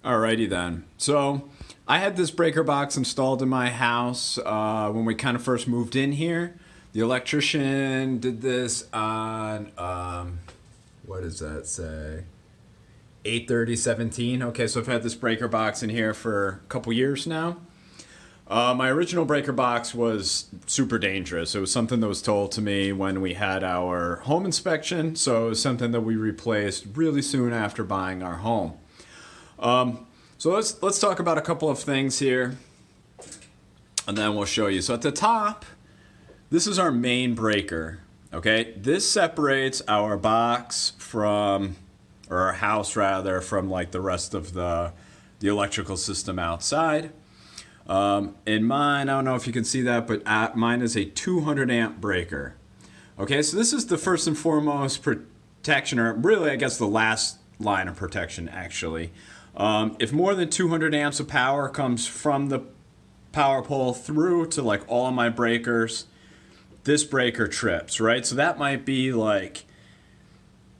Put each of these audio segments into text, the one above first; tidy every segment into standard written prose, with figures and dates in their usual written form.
Alrighty then. So I had this breaker box installed in my house when we kind of first moved in here. The electrician did this on what does that say? 8/30/17. Okay, so I've had this breaker box in here for a couple years now. My original breaker box was super dangerous. It was something that was told to me when we had our home inspection, so it was something that we replaced really soon after buying our home. So let's talk about a couple of things here, and then we'll show you. So at the top, this is our main breaker. Okay, this separates our box from, or our house rather, from like the rest of the electrical system outside. In mine, I don't know if you can see that, but mine is a 200 amp breaker. Okay, so this is the first and foremost protection, or really, I guess the last line of protection actually. If more than 200 amps of power comes from the power pole through to like all of my breakers, this breaker trips, right? So that might be like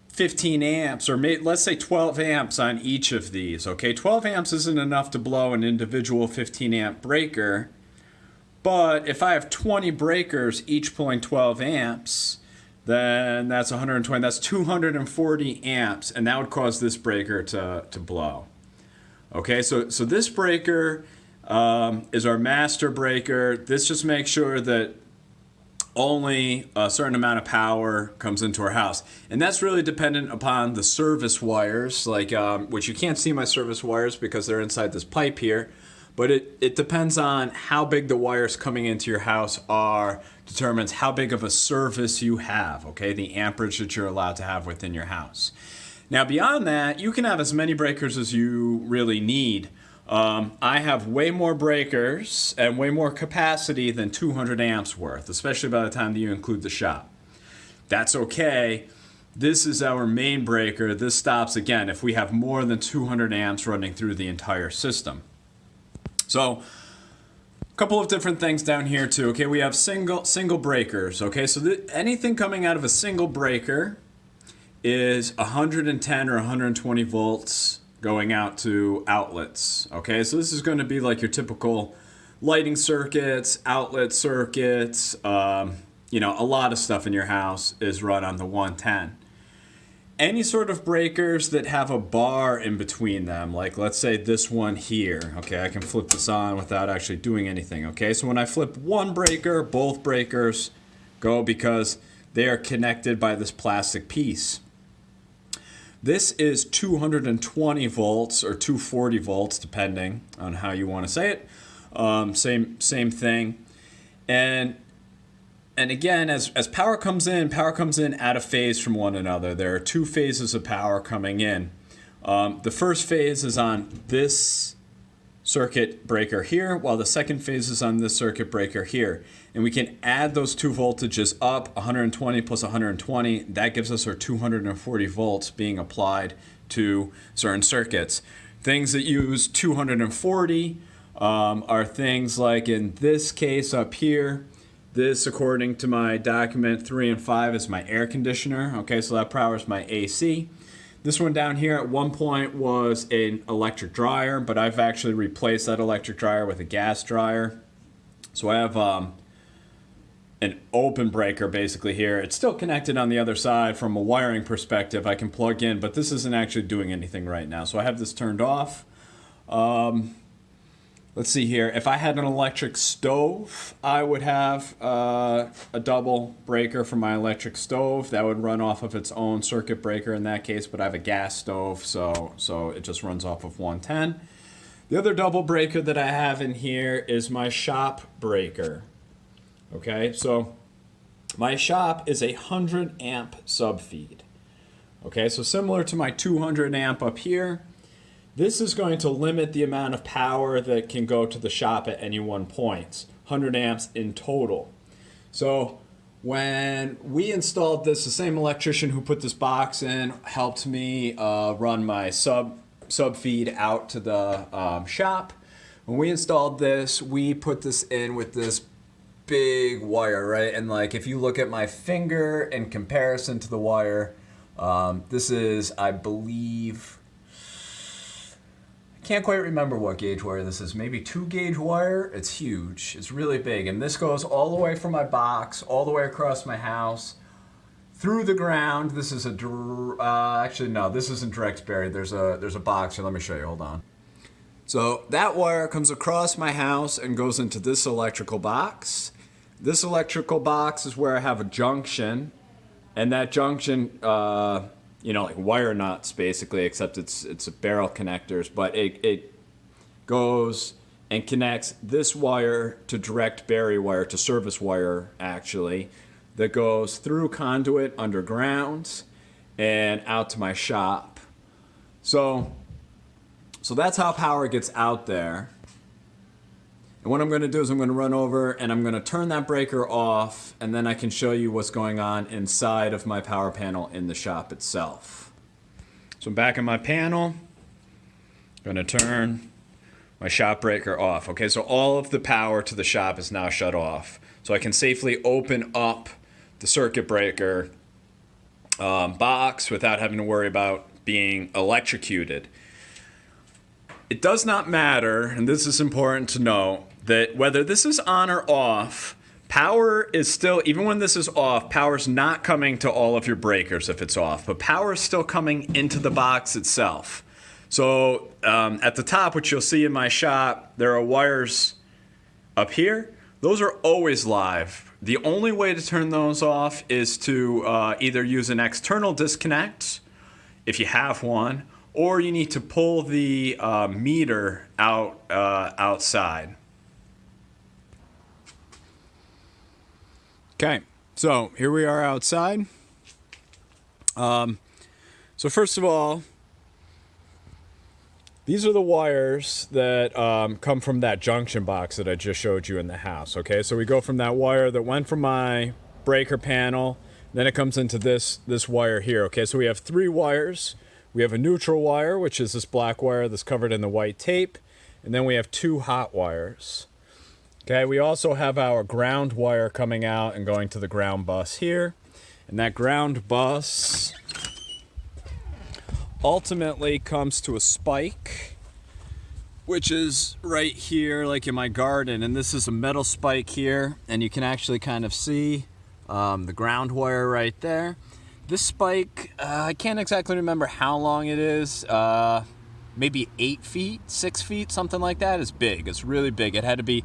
15 amps, or let's say 12 amps on each of these, okay? 12 amps isn't enough to blow an individual 15 amp breaker, but if I have 20 breakers, each pulling 12 amps, then that's 120, that's 240 amps, and that would cause this breaker to blow. Okay, so this breaker is our master breaker. This just makes sure that only a certain amount of power comes into our house. And that's really dependent upon the service wires, like which you can't see my service wires because they're inside this pipe here. But it depends on how big the wires coming into your house are, determines how big of a service you have, okay? The amperage that you're allowed to have within your house. Now beyond that, you can have as many breakers as you really need. I have way more breakers and way more capacity than 200 amps worth, especially by the time that you include the shop. That's okay. This is our main breaker. This stops, again, if we have more than 200 amps running through the entire system. So, a couple of different things down here too. Okay, we have single breakers. Okay, so anything coming out of a single breaker is 110 or 120 volts going out to outlets. Okay, so this is going to be like your typical lighting circuits, outlet circuits, a lot of stuff in your house is run on the 110. Any sort of breakers that have a bar in between them, like let's say this one here. Okay, I can flip this on without actually doing anything. Okay, so when I flip one breaker, both breakers go because they are connected by this plastic piece. This is 220 volts or 240 volts, depending on how you want to say it. Same thing. And again, as power comes in out of phase from one another. There are two phases of power coming in. The first phase is on this circuit breaker here, while the second phase is on this circuit breaker here. And we can add those two voltages up, 120 plus 120. That gives us our 240 volts being applied to certain circuits. Things that use 240 are things like, in this case up here, this, according to my document 3 and 5, is my air conditioner. Okay, so that powers my AC. This one down here at one point was an electric dryer, but I've actually replaced that electric dryer with a gas dryer. So I have an open breaker basically here. It's still connected on the other side from a wiring perspective. I can plug in, but this isn't actually doing anything right now. So I have this turned off. Let's see here. If I had an electric stove, I would have a double breaker for my electric stove. That would run off of its own circuit breaker in that case, but I have a gas stove, so it just runs off of 110. The other double breaker that I have in here is my shop breaker. Okay, so my shop is a 100 amp subfeed. Okay, so similar to my 200 amp up here, this is going to limit the amount of power that can go to the shop at any one point, 100 amps in total. So when we installed this, the same electrician who put this box in helped me run my subfeed out to the shop. When we installed this, we put this in with this big wire, right? And like if you look at my finger in comparison to the wire, this is, I believe, can't quite remember what gauge wire this is. Maybe 2-gauge wire. It's huge. It's really big. And this goes all the way from my box, all the way across my house, through the ground. This is actually no, this isn't direct buried. There's a box here. Let me show you. Hold on. So that wire comes across my house and goes into this electrical box. This electrical box is where I have a junction, and that junction, like wire nuts basically, except it's a barrel connectors, but it goes and connects this wire to direct bury wire, to service wire actually, that goes through conduit underground and out to my shop. So that's how power gets out there. And what I'm going to do is I'm going to run over and I'm going to turn that breaker off, and then I can show you what's going on inside of my power panel in the shop itself. So I'm back in my panel. I'm going to turn my shop breaker off. Okay, so all of the power to the shop is now shut off. So I can safely open up the circuit breaker box without having to worry about being electrocuted. It does not matter, and this is important to know, that whether this is on or off, power is still, even when this is off, power's not coming to all of your breakers if it's off, but power is still coming into the box itself. So at the top, which you'll see in my shop, there are wires up here. Those are always live. The only way to turn those off is to either use an external disconnect, if you have one, or you need to pull the meter out outside. Okay, so here we are outside. So first of all, these are the wires that come from that junction box that I just showed you in the house. Okay, so we go from that wire that went from my breaker panel, then it comes into this wire here. Okay, so we have 3 wires. We have a neutral wire, which is this black wire that's covered in the white tape, and then we have 2 hot wires. Okay, we also have our ground wire coming out and going to the ground bus here, and that ground bus ultimately comes to a spike, which is right here, like in my garden, and this is a metal spike here, and you can actually kind of see the ground wire right there. This spike, I can't exactly remember how long it is, maybe 8 feet, 6 feet, something like that. It's big, it's really big. It had to be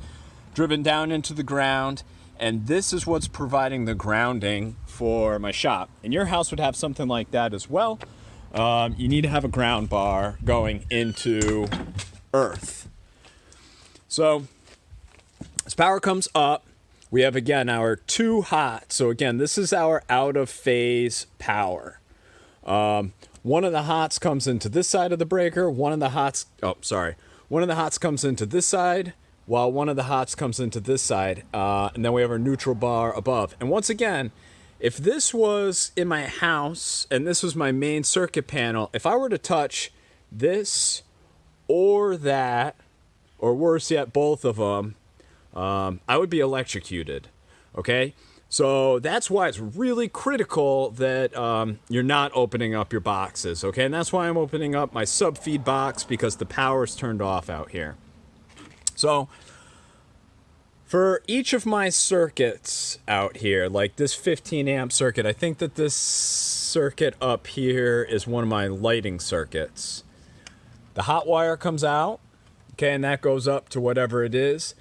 driven down into the ground, and this is what's providing the grounding for my shop. And your house would have something like that as well. You need to have a ground bar going into earth. So as power comes up, we have again our 2 hot. So again, this is our out of phase power. One of the hots comes into this side of the breaker. One of the hots comes into this side, while one of the hots comes into this side. And then we have our neutral bar above. And once again, if this was in my house and this was my main circuit panel, if I were to touch this or that, or worse yet, both of them, I would be electrocuted. Okay? So that's why it's really critical that you're not opening up your boxes. Okay? And that's why I'm opening up my sub-feed box, because the power is turned off out here. So for each of my circuits out here, like this 15 amp circuit, I think that this circuit up here is one of my lighting circuits. The hot wire comes out, okay, and that goes up to whatever it is.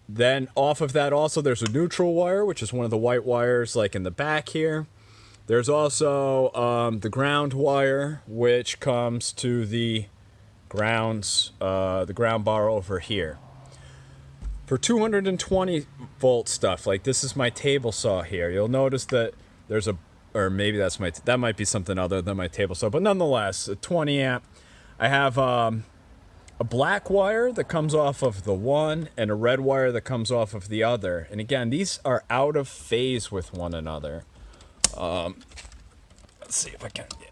Then off of that also there's a neutral wire, which is one of the white wires like in the back here. There's also the ground wire, which comes to the ground bar over here. For 220 volt stuff, like this is my table saw here, you'll notice that there's or maybe that might be something other than my table saw, but nonetheless, a 20 amp. I have a black wire that comes off of the one and a red wire that comes off of the other. And again, these are out of phase with one another. Let's see if I can. Yeah.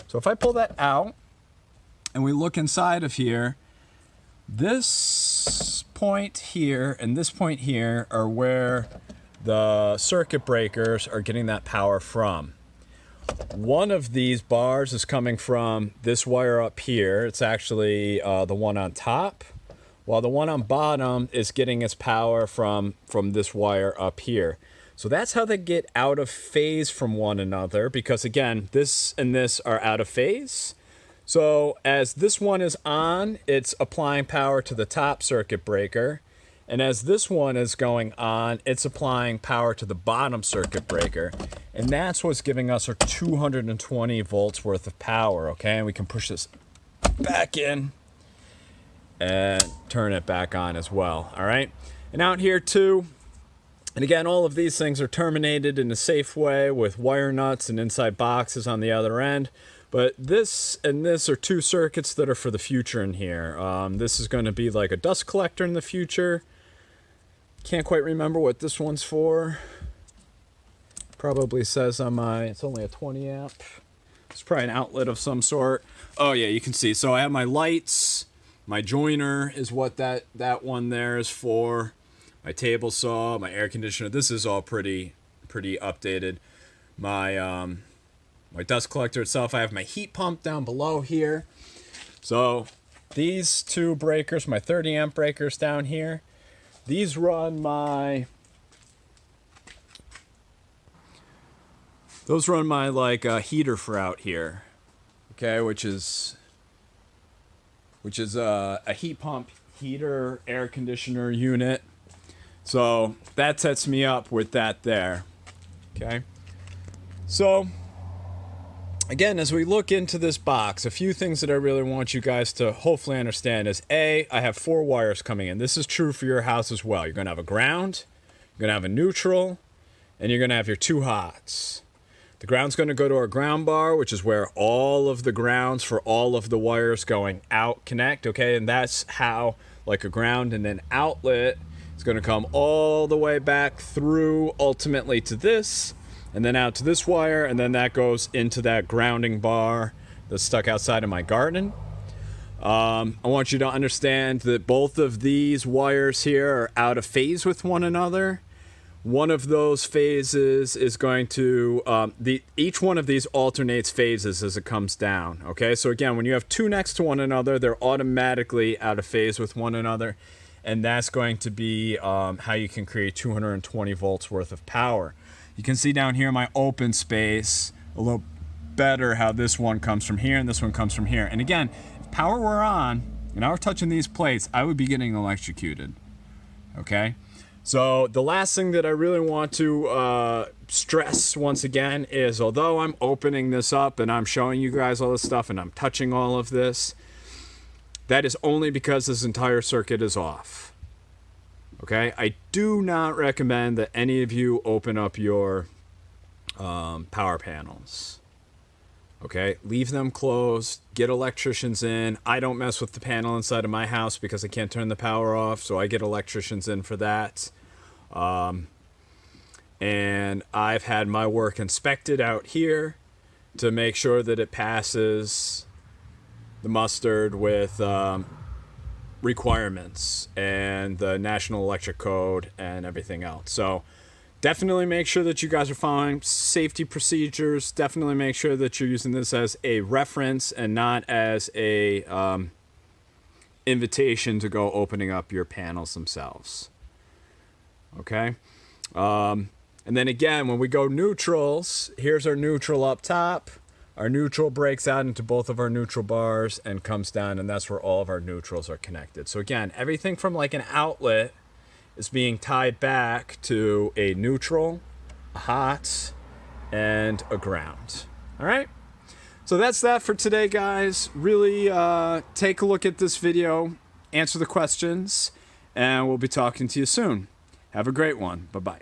So if I pull that out and we look inside of here, this point here and this point here are where the circuit breakers are getting that power from. one of these bars is coming from this wire up here. It's actually the one on top, while the one on bottom is getting its power from this wire up here. So that's how they get out of phase from one another, because again, this and this are out of phase. So as this one is on, it's applying power to the top circuit breaker. And as this one is going on, it's applying power to the bottom circuit breaker. And that's what's giving us our 220 volts worth of power, okay? And we can push this back in and turn it back on as well, all right? And out here too, and again, all of these things are terminated in a safe way with wire nuts and inside boxes on the other end. But this and this are two circuits that are for the future in here. This is going to be like a dust collector in the future. Can't quite remember what this one's for. Probably says on my, it's only a 20 amp. It's probably an outlet of some sort. Oh yeah, you can see. So I have my lights. My joiner is what that one there is for. My table saw, my air conditioner. This is all pretty updated. My my dust collector itself. I have my heat pump down below here. So these two breakers, my 30 amp breakers down here, these run my, those run my like heater for out here, okay, which is a heat pump, heater, air conditioner unit. So that sets me up with that there, okay. So again, as we look into this box, a few things that I really want you guys to hopefully understand is A, I have 4 wires coming in. This is true for your house as well. You're going to have a ground, you're going to have a neutral, and you're going to have your 2 hots. The ground's going to go to our ground bar, which is where all of the grounds for all of the wires going out connect, okay? And that's how, like a ground and an outlet, it's going to come all the way back through ultimately to this, and then out to this wire, and then that goes into that grounding bar that's stuck outside of my garden. I want you to understand that both of these wires here are out of phase with one another. One of those phases is going to, each one of these alternates phases as it comes down, okay? So again, when you have 2 next to one another, they're automatically out of phase with one another, and that's going to be how you can create 220 volts worth of power. You can see down here my open space a little better how this one comes from here and this one comes from here. And again, if power were on and I were touching these plates, I would be getting electrocuted, okay? So the last thing that I really want to stress once again is, although I'm opening this up and I'm showing you guys all this stuff and I'm touching all of this, that is only because this entire circuit is off. Okay, I do not recommend that any of you open up your power panels. Okay, leave them closed, get electricians in. I don't mess with the panel inside of my house because I can't turn the power off, so I get electricians in for that. And I've had my work inspected out here to make sure that it passes the mustard with requirements and the National Electric Code and everything else. So definitely make sure that you guys are following safety procedures. Definitely make sure that you're using this as a reference and not as a invitation to go opening up your panels themselves. Okay? And then again, when we go neutrals, here's our neutral up top. Our neutral breaks out into both of our neutral bars and comes down, and that's where all of our neutrals are connected. So again, everything from like an outlet is being tied back to a neutral, a hot, and a ground. All right? So that's that for today, guys. Really take a look at this video, answer the questions, and we'll be talking to you soon. Have a great one. Bye-bye.